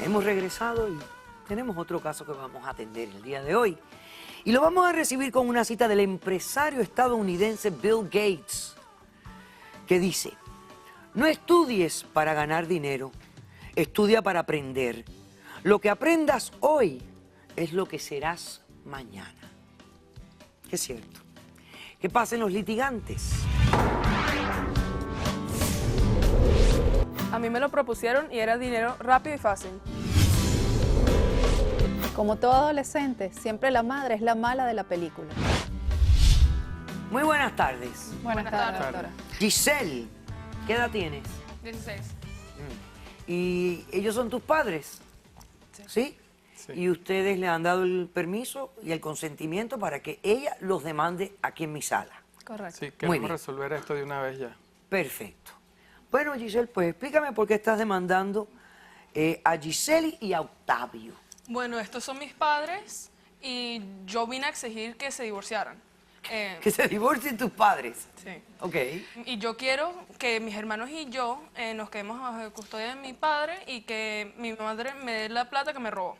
Hemos regresado y tenemos otro caso que vamos a atender el día de hoy. Y lo vamos a recibir con una cita del empresario estadounidense Bill Gates, que dice: no estudies para ganar dinero, estudia para aprender. Lo que aprendas hoy es lo que serás mañana. Es cierto. ¿Qué pasa en los litigantes? A mí me lo propusieron y era dinero rápido y fácil. Como todo adolescente, siempre la madre es la mala de la película. Muy buenas tardes. Buenas tardes, doctora. Giselle, ¿qué edad tienes? 16. ¿Y ellos son tus padres? ¿Sí? Sí. ¿Y ustedes le han dado el permiso y el consentimiento para que ella los demande aquí en mi sala? Correcto. Sí, Muy queremos bien. resolver esto de una vez ya. Perfecto. Bueno, Giselle, pues explícame por qué estás demandando a Giselle y a Octavio. Bueno, estos son mis padres y yo vine a exigir que se divorciaran. Que se divorcien tus padres. Sí. Ok. Y yo quiero que mis hermanos y yo nos quedemos bajo custodia de mi padre y que mi madre me dé la plata que me robó.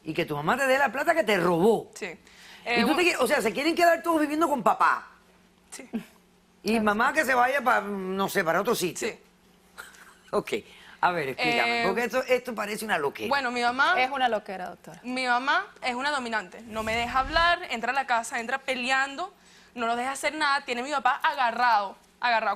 Y que tu mamá te dé la plata que te robó. Sí. Y tú o sea, se quieren quedar todos viviendo con papá. Sí. Y mamá que se vaya para, no sé, para otro sitio. Sí. Ok. A ver, explícame, porque esto parece una loquera. Bueno, mi mamá Es una loquera, doctora. es una dominante. No me deja hablar, entra a la casa, entra peleando, no nos deja hacer nada. Tiene a mi papá agarrado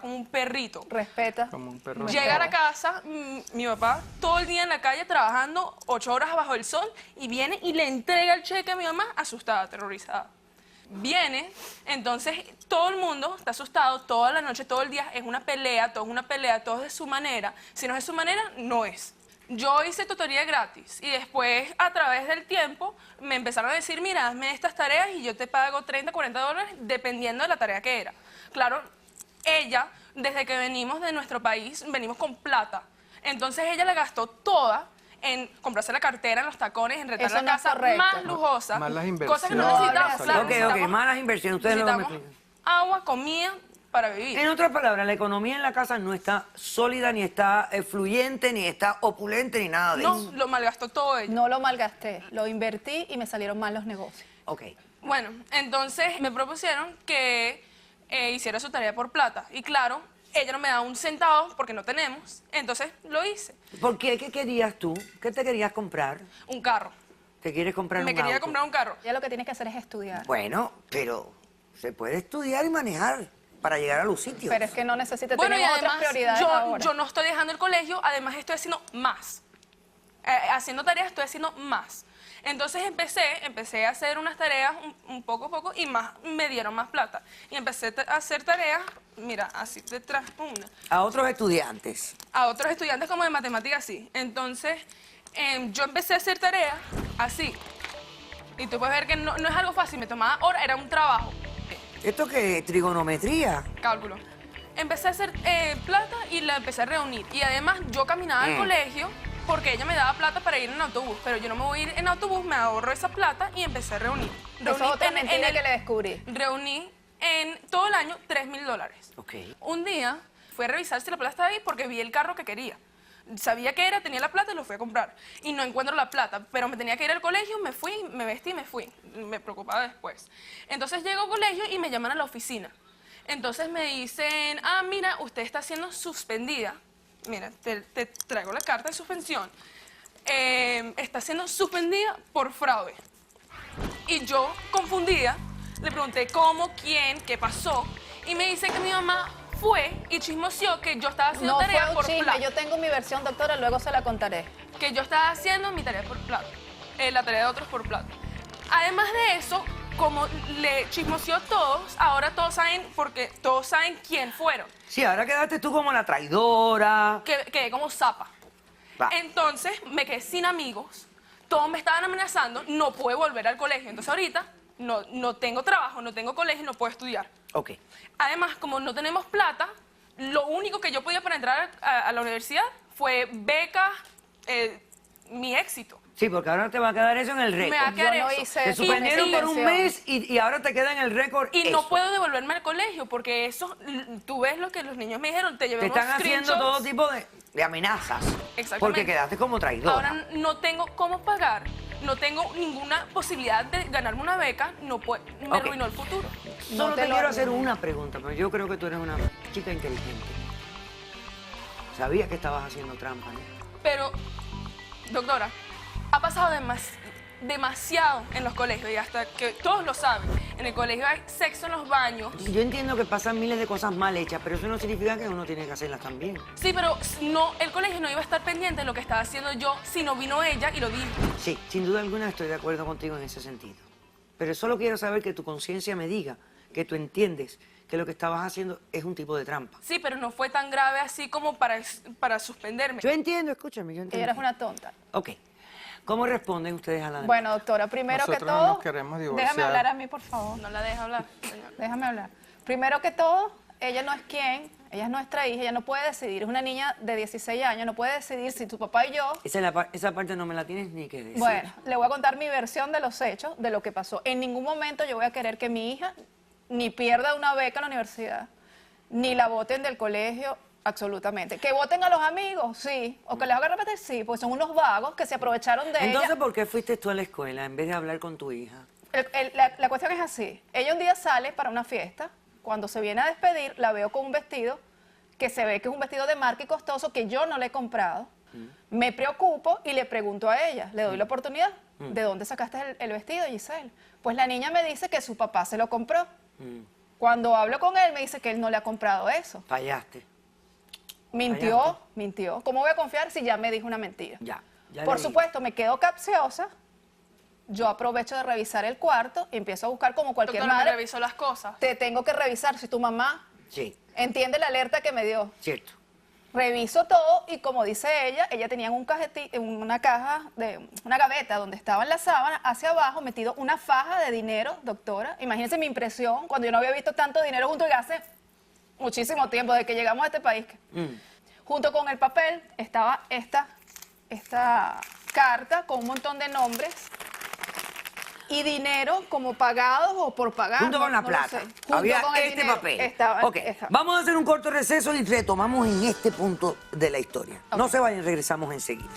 como un perrito. Respeta. Como un perro. Llega a la casa, mi papá todo el día en la calle trabajando 8 horas bajo el sol y viene y le entrega el cheque a mi mamá asustada, aterrorizada. Viene, entonces todo el mundo está asustado, toda la noche, todo el día, es una pelea, todo es de su manera. Si no es de su manera, no es. Yo hice tutoría gratis y después, a través del tiempo, me empezaron a decir, mira, hazme estas tareas y yo te pago 30, 40 dólares, dependiendo de la tarea que era. Claro, ella, desde que venimos de nuestro país, venimos con plata. Entonces ella la gastó toda en comprarse la cartera, en los tacones, en rentar Eso la no es casa correcto. más lujosa. Malas Cosas que no inversiones. necesitamos. No, Claro, Ok, necesitamos- malas inversiones, ustedes luego me necesitamos explican. agua, comida para vivir. En otras palabras, la economía en la casa no está sólida, ni está fluyente, ni está opulente, ni nada de No, eso. lo malgastó todo ella. No lo malgasté, lo invertí y me salieron mal los negocios. Ok. Bueno, entonces me propusieron que hiciera su tarea por plata. Y claro, ella no me da un centavo porque no tenemos. Entonces lo hice. ¿Por qué? ¿Qué querías tú? ¿Qué te querías comprar? Un carro. ¿Te quieres comprar Me un quería auto? comprar un carro. Ya lo que tienes que hacer es estudiar. Bueno, pero se puede estudiar y manejar para llegar a los sitios. Pero es que no necesitas, Bueno, y tenemos otras además, prioridades ahora. yo no estoy dejando el colegio, además estoy haciendo más. Haciendo tareas estoy haciendo más. Entonces empecé a hacer unas tareas un poco a poco y más me dieron más plata. Y empecé a hacer tareas, mira, así detrás una. A otros estudiantes. A otros estudiantes como de matemáticas, sí. Entonces, yo empecé a hacer tareas así. Y tú puedes ver que no es algo fácil, me tomaba horas, era un trabajo. ¿Esto qué? ¿Trigonometría? Cálculo. Empecé a hacer plata y la empecé a reunir. Y además yo caminaba al colegio porque ella me daba plata para ir en autobús. Pero yo no me voy a ir en autobús, me ahorro esa plata y empecé a reunir. Eso es otra mentira que le descubrí. Reuní en todo el año $3,000. Ok. Un día fui a revisar si la plata estaba ahí porque vi el carro que quería. Sabía que era, tenía la plata y lo fui a comprar. Y no encuentro la plata, pero me tenía que ir al colegio, me fui, me vestí y me fui. Me preocupaba después. Entonces llego al colegio y me llaman a la oficina. Entonces me dicen, mira, usted está siendo suspendida. Mira, te traigo la carta de suspensión. Está siendo suspendida por fraude. Y yo, confundida, le pregunté cómo, quién, qué pasó. Y me dice que mi mamá fue y chismoseó que yo estaba haciendo No tarea fue un por chisme, plata. yo tengo mi versión, doctora, luego se la contaré. Que yo estaba haciendo mi tarea por plata. La tarea de otros por plata. Además de eso, como le chismoseó a todos, ahora todos saben, porque todos saben quién fueron. Sí, ahora quedaste tú como la traidora. Quedé como zapa. Va. Entonces me quedé sin amigos, todos me estaban amenazando, no pude volver al colegio. Entonces ahorita no tengo trabajo, no tengo colegio, no puedo estudiar. Ok. Además, como no tenemos plata, lo único que yo podía para entrar a la universidad fue becas, mi éxito. Sí, porque ahora te va a quedar eso en el récord. Me va a quedar Yo no eso. hice Te eso. suspendieron por un intención. mes y ahora te queda en el récord Y eso. no puedo devolverme al colegio porque eso, tú ves lo que los niños me dijeron, te llevé Te unos están haciendo screenshots. todo tipo de amenazas. Exactamente. Porque quedaste como traidora. Ahora no tengo cómo pagar, no tengo ninguna posibilidad de ganarme una beca, no me Ok. arruinó el futuro. Solo No te te lo quiero hacer arruines. una pregunta, pero yo creo que tú eres una chica inteligente. Sabía que estabas haciendo trampa, ¿no? Pero, doctora, ha pasado demasiado en los colegios y hasta que todos lo saben. En el colegio hay sexo en los baños. Yo entiendo que pasan miles de cosas mal hechas, pero eso no significa que uno tiene que hacerlas también. Sí, pero no, el colegio no iba a estar pendiente de lo que estaba haciendo yo si no vino ella y lo dijo. Sí, sin duda alguna estoy de acuerdo contigo en ese sentido. Pero solo quiero saber que tu conciencia me diga que tú entiendes que lo que estabas haciendo es un tipo de trampa. Sí, pero no fue tan grave así como para suspenderme. Yo entiendo, escúchame, yo Ella entiendo. eres una tonta. Ok. ¿Cómo responden ustedes a la demanda? Bueno, doctora, primero que Nosotros no todo, nos queremos divorciar. déjame hablar a mí, por favor. No la deja hablar, señor. Déjame hablar. Primero que todo, ella no es quien, ella es nuestra hija, ella no puede decidir, es una niña de 16 años, no puede decidir si tu papá y yo... Esa parte no me la tienes ni que decir. Bueno, le voy a contar mi versión de los hechos, de lo que pasó. En ningún momento yo voy a querer que mi hija ni pierda una beca en la universidad, ni la voten del colegio, absolutamente. ¿Que voten a los amigos? Sí. ¿O que les hagan repetir? Sí, pues son unos vagos que se aprovecharon de Entonces, ella. ¿por qué fuiste tú a la escuela en vez de hablar con tu hija? La cuestión es así. Ella un día sale para una fiesta. Cuando se viene a despedir, la veo con un vestido que se ve que es un vestido de marca y costoso que yo no le he comprado. Me preocupo y le pregunto a ella, le doy la oportunidad. ¿De dónde sacaste el vestido, Giselle? Pues la niña me dice que su papá se lo compró. Cuando hablo con él, me dice que él no le ha comprado eso. Fallaste. Mintió, Fallaste. mintió. ¿Cómo voy a confiar si ya me dijo una mentira? Ya Por leí. supuesto, me quedo capciosa. Yo aprovecho de revisar el cuarto y empiezo a buscar como cualquier Doctora, me madre. revisó las cosas. Te tengo que revisar si tu mamá Sí, entiende la alerta que me dio. cierto. Reviso todo y como dice ella tenía una caja, una gaveta donde estaban las sábanas, hacia abajo metido una faja de dinero, doctora. Imagínense mi impresión cuando yo no había visto tanto dinero junto y hace muchísimo tiempo, desde que llegamos a este país. Junto con el papel estaba esta carta con un montón de nombres y dinero como pagados o por pagar. Junto con la no lo plata. sé. Junto Había con el este dinero papel. estaba- Ok, estaba. vamos a hacer un corto receso y retomamos en este punto de la historia. No se vayan, regresamos enseguida.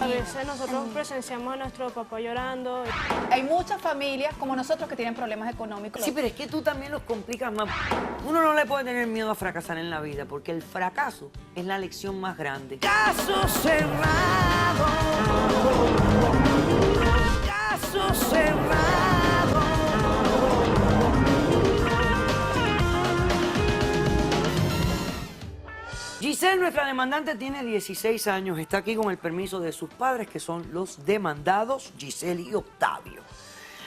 A veces nosotros presenciamos a nuestro papá llorando. Hay muchas familias como nosotros que tienen problemas económicos. Sí, pero es que tú también los complicas más. Uno no le puede tener miedo a fracasar en la vida, porque el fracaso es la lección más grande. Caso cerrado. Caso cerrado. Giselle, nuestra demandante, tiene 16 años. Está aquí con el permiso de sus padres, que son los demandados, Giselle y Octavio.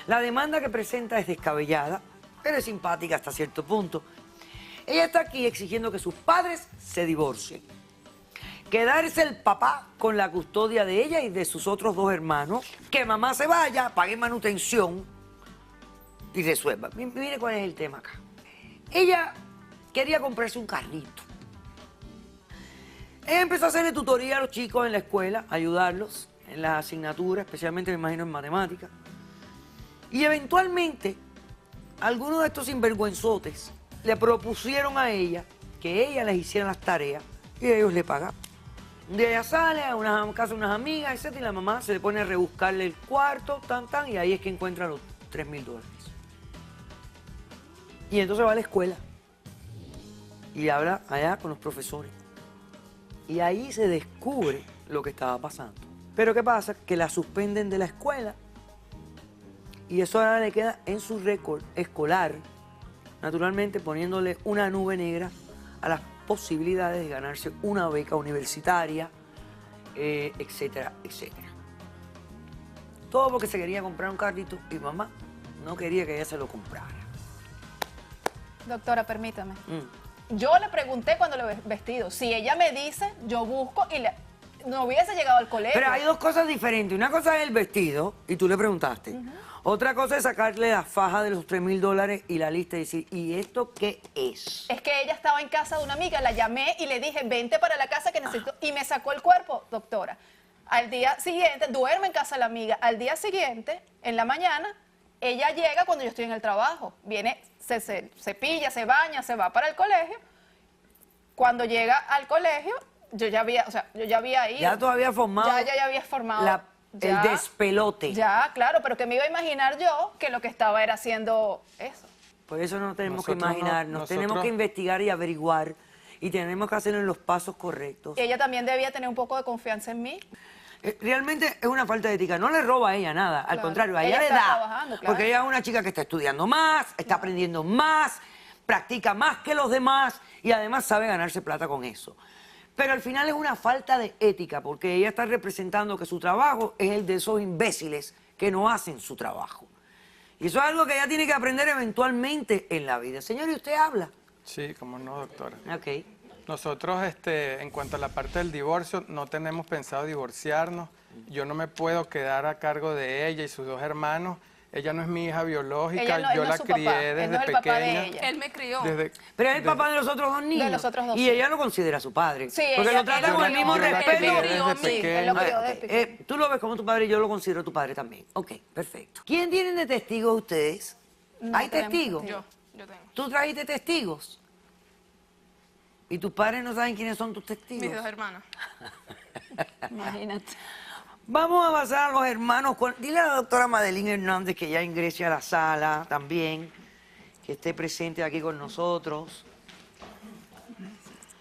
La demanda que presenta es descabellada, pero es simpática hasta cierto punto. Ella está aquí exigiendo que sus padres se divorcien. Quedarse el papá con la custodia de ella y de sus otros dos hermanos. Que mamá se vaya, pague manutención y resuelva. Mire cuál es el tema acá. Ella quería comprarse un carrito. Ella empezó a hacerle tutoría a los chicos en la escuela, ayudarlos en las asignaturas, especialmente me imagino en matemáticas. Y eventualmente, algunos de estos sinvergüenzotes le propusieron a ella que ella les hiciera las tareas y ellos le pagaban. Un día ella sale a casa de unas amigas, etc. Y la mamá se le pone a rebuscarle el cuarto, y ahí es que encuentra los $3,000. Y entonces va a la escuela y habla allá con los profesores. Y ahí se descubre lo que estaba pasando. Pero ¿qué pasa? Que la suspenden de la escuela y eso ahora le queda en su récord escolar, naturalmente poniéndole una nube negra a las posibilidades de ganarse una beca universitaria, etcétera, etcétera. Todo porque se quería comprar un carrito y mamá no quería que ella se lo comprara. Doctora, permítame. Yo le pregunté cuando le vestido. Si ella me dice, yo busco y no hubiese llegado al colegio. Pero hay dos cosas diferentes. Una cosa es el vestido, y tú le preguntaste. Otra cosa es sacarle la faja de los $3,000 y la lista y decir, ¿y esto qué es? Es que ella estaba en casa de una amiga, la llamé y le dije, vente para la casa que necesito. Y me sacó el cuerpo, doctora. Al día siguiente, duerme en casa de la amiga. Al día siguiente, en la mañana, ella llega cuando yo estoy en el trabajo. Viene, se cepilla, se baña, se va para el colegio. Cuando llega al colegio, yo ya había ido. Ya tú habías formado. Ya había formado. el despelote. Ya, claro, pero que me iba a imaginar yo que lo que estaba era haciendo eso. Por eso no tenemos que Nosotros no, imaginarnos, tenemos nosotros- que investigar y averiguar y tenemos que hacerlo en los pasos correctos. Ella también debía tener un poco de confianza en mí. Realmente es una falta de ética. No le roba a ella nada, al Claro. contrario, a Ella ella le está da. trabajando, claro. Porque ella es una chica que está estudiando más, está aprendiendo más, practica más que los demás y además sabe ganarse plata con eso. Pero al final es una falta de ética porque ella está representando que su trabajo es el de esos imbéciles que no hacen su trabajo. Y eso es algo que ella tiene que aprender eventualmente en la vida. Señor, ¿y usted habla? Sí, cómo no, doctora. Ok. Nosotros, en cuanto a la parte del divorcio, no tenemos pensado divorciarnos. Yo no me puedo quedar a cargo de ella y sus dos hermanos. Ella no es mi hija biológica, Ella no- él yo no la es su papá, crié él desde no es el papá de pequeña. ella. Él me crió. Pero es el papá de los otros dos niños. De los otros dos, Y sí. ella lo considera su padre. Sí, porque ella- lo trata él con lo el mismo crió, él respeto. me crió a mí. Sí, él lo crió desde pequeño. Tú lo ves como tu padre y yo lo considero tu padre también. Ok, perfecto. ¿Quién tienen de testigos ustedes? No ¿Hay tenemos testigos? testigos. Yo tengo. ¿Tú trajiste testigos? ¿Y tus padres no saben quiénes son tus testigos? Mis dos hermanas. Imagínate. Vamos a pasar a los hermanos. Dile a la doctora Madeline Hernández que ya ingrese a la sala también, que esté presente aquí con nosotros.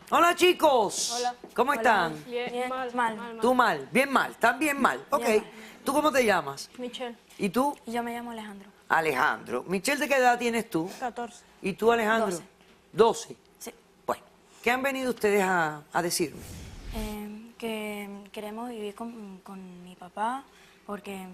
Hola, chicos. Hola. ¿Cómo están? Bien, mal. Tú mal, bien mal, están bien mal. Ok. Bien mal. ¿Tú cómo te llamas? Michelle, ¿Y tú? Yo me llamo Alejandro. Alejandro. Michelle, ¿de qué edad tienes tú? 14. ¿Y tú, Alejandro? 12. 12. Sí. Bueno, ¿qué han venido ustedes a decirme? Que queremos vivir con mi papá porque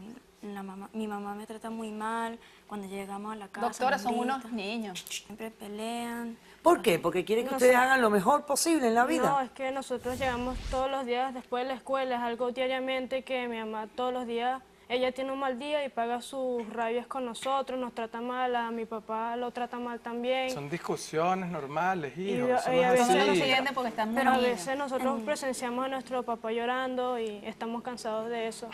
mi mamá me trata muy mal. Cuando llegamos a la casa Doctora, nos son grita, unos niños. siempre pelean. ¿Por qué? Porque quieren que No ustedes sé. hagan lo mejor posible en la vida. No, es que nosotros llegamos todos los días después de la escuela. Es algo diariamente que mi mamá todos los días, ella tiene un mal día y paga sus rabias con nosotros, nos trata mal, a mi papá lo trata mal también. Son discusiones normales, Y hijo. yo- Eso y no a es veces No así. lo entienden porque están muy Pero a niños. veces nosotros presenciamos a nuestro papá llorando y estamos cansados de eso.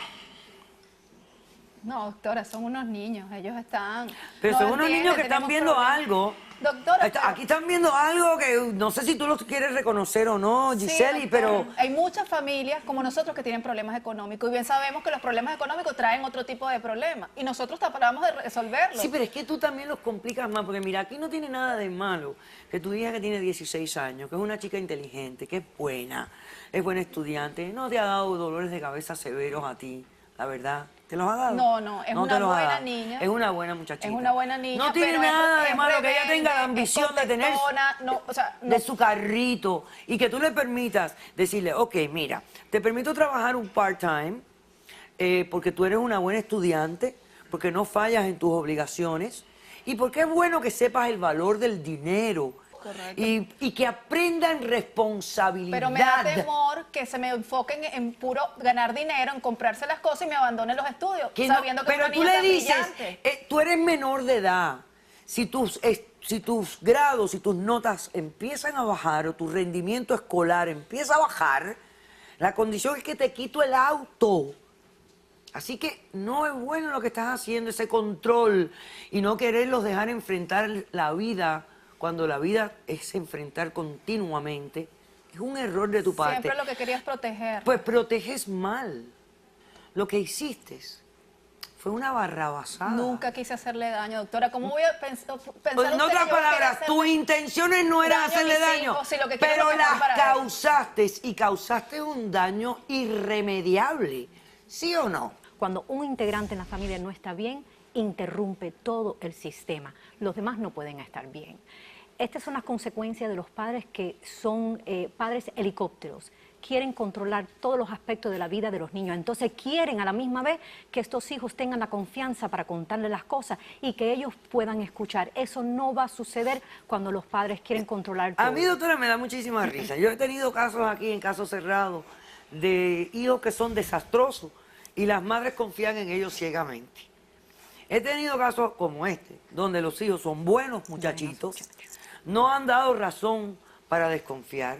No, doctora, son unos niños. Ellos están... Pero no son unos entienden, niños que están tenemos viendo problemas. algo. Doctora, pero- Aquí están viendo algo que no sé si tú lo quieres reconocer o no, Sí, Giseli, doctora. pero Hay muchas familias como nosotros que tienen problemas económicos y bien sabemos que los problemas económicos traen otro tipo de problemas y nosotros tratamos de resolverlos. sí, pero es que tú también los complicas más, porque mira, aquí no tiene nada de malo que tu hija que tiene 16 años, que es una chica inteligente, que es buena estudiante, no te ha dado dolores de cabeza severos a ti, la verdad. ¿Te los ha dado? No, es te una los ha buena dado. niña. Es una buena muchachita. Es una buena niña, No tiene pero nada de es malo que ella rebelde, tenga la es ambición de tener contestona, no, o sea, no- de su carrito y que tú le permitas decirle, ok, mira, te permito trabajar un part-time porque tú eres una buena estudiante, porque no fallas en tus obligaciones y porque es bueno que sepas el valor del dinero y que aprendan responsabilidad. pero me da temor que se me enfoquen en puro ganar dinero, en comprarse las cosas y me abandonen los estudios, Que no- sabiendo que pero es una tú niña le tan dices, brillante. tú eres menor de edad. Si tus grados y tus notas empiezan a bajar o tu rendimiento escolar empieza a bajar, la condición es que te quito el auto. Así que no es bueno lo que estás haciendo, ese control y no quererlos dejar enfrentar la vida cuando la vida es enfrentar continuamente. Es un error de tu parte. Siempre lo que quería es proteger. Pues proteges mal. Lo que hiciste fue una barrabasada. Nunca quise hacerle daño, doctora. ¿Cómo voy a pensar En usted que yo otras voy a querer palabras, tus hacerle intenciones no eran daño a hacerle mis daño, hijos, si lo que quiero es pero lo mejor las para ellos? causaste y causaste un daño irremediable. ¿Sí o no? Cuando un integrante en la familia no está bien, interrumpe todo el sistema. Los demás no pueden estar bien. Estas son las consecuencias de los padres que son padres helicópteros. Quieren controlar todos los aspectos de la vida de los niños. Entonces quieren a la misma vez que estos hijos tengan la confianza para contarles las cosas y que ellos puedan escuchar. Eso no va a suceder cuando los padres quieren controlar todo. A mí, doctora, me da muchísima risa. Yo he tenido casos aquí en casos cerrados de hijos que son desastrosos y las madres confían en ellos ciegamente. He tenido casos como este, donde los hijos son buenos muchachitos, no han dado razón para desconfiar.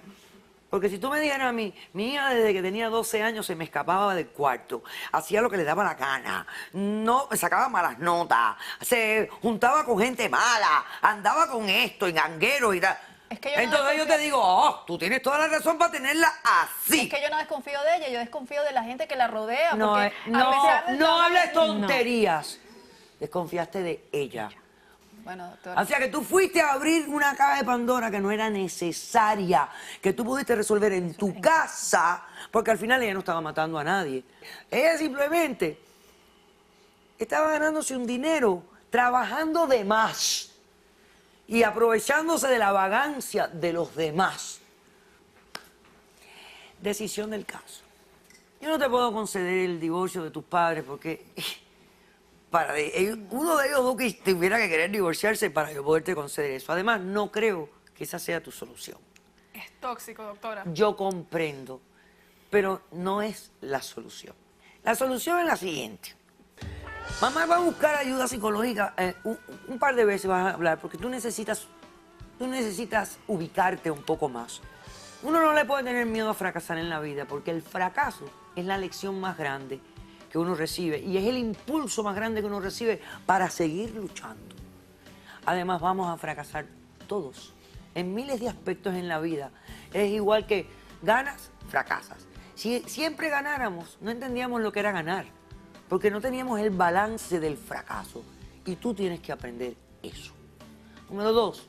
Porque si tú me dijeras a mí, mi hija desde que tenía 12 años se me escapaba del cuarto, hacía lo que le daba la gana, no sacaba malas notas, se juntaba con gente mala, andaba con esto, en ganguero y tal. Es que yo no Entonces yo te digo, oh, tú tienes toda la razón para tenerla así. Es que yo no desconfío de ella, yo desconfío de la gente que la rodea. No, porque no, a pesar del no tamaño- hables tonterías. Desconfiaste de ella. Bueno, doctora. O sea que tú fuiste a abrir una caja de Pandora que no era necesaria, que tú pudiste resolver en tu casa, porque al final ella no estaba matando a nadie. Ella simplemente estaba ganándose un dinero, trabajando de más y aprovechándose de la vagancia de los demás. Decisión del caso. Yo no te puedo conceder el divorcio de tus padres porque uno de ellos dos que tuviera que querer divorciarse para yo poderte conceder eso. Además, no creo que esa sea tu solución. Es tóxico, doctora. Yo comprendo, pero no es la solución. La solución es la siguiente. Mamá va a buscar ayuda psicológica un par de veces vas a hablar porque tú necesitas ubicarte un poco más. Uno no le puede tener miedo a fracasar en la vida porque el fracaso es la lección más grande que uno recibe y es el impulso más grande que uno recibe para seguir luchando. Además, vamos a fracasar todos en miles de aspectos en la vida. Es igual que ganas, fracasas. Si siempre ganáramos, no entendíamos lo que era ganar, porque no teníamos el balance del fracaso. Y tú tienes que aprender eso. Número 2,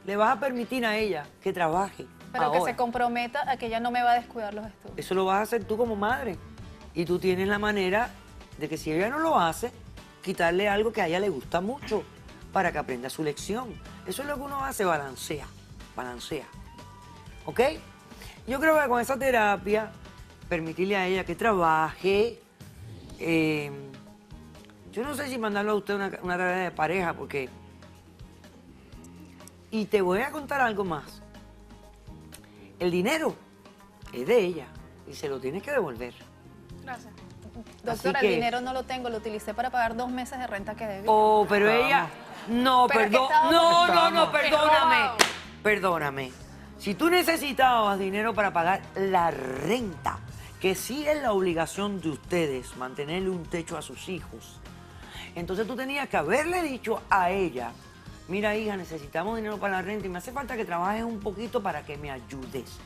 le vas a permitir a ella que trabaje Pero ahora. que se comprometa a que ella no me va a descuidar los estudios. Eso lo vas a hacer tú como madre. Y tú tienes la manera de que si ella no lo hace, quitarle algo que a ella le gusta mucho para que aprenda su lección. Eso es lo que uno hace, balancea. ¿Ok? Yo creo que con esa terapia, permitirle a ella que trabaje. Yo no sé si mandarlo a usted una tarea de pareja, porque... Y te voy a contar algo más. El dinero es de ella y se lo tienes que devolver. Gracias. Doctora, que- el dinero no lo tengo, lo utilicé para pagar 2 meses de renta que debía. Oh, pero ella... No, Pero es que perdón. estábamos- No, perdóname. robado. Perdóname. Si tú necesitabas dinero para pagar la renta, que sí es la obligación de ustedes, mantenerle un techo a sus hijos, entonces tú tenías que haberle dicho a ella, mira hija, necesitamos dinero para la renta y me hace falta que trabajes un poquito para que me ayudes.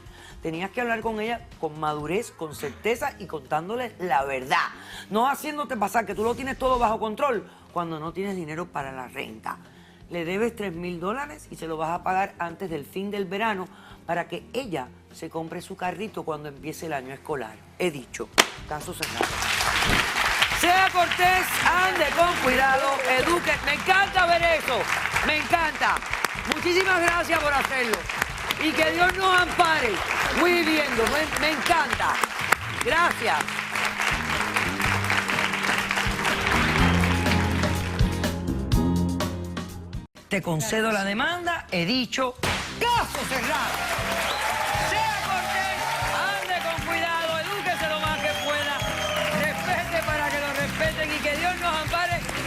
Tenías que hablar con ella con madurez, con certeza y contándole la verdad. No haciéndote pasar que tú lo tienes todo bajo control cuando no tienes dinero para la renta. Le debes $3,000 y se lo vas a pagar antes del fin del verano para que ella se compre su carrito cuando empiece el año escolar. He dicho, caso cerrado. Sea cortés, ande con cuidado, eduque. Me encanta ver eso, me encanta. Muchísimas gracias por hacerlo. Y que Dios nos ampare. Muy viviendo, me encanta. Gracias. Te concedo la demanda, he dicho, caso cerrado.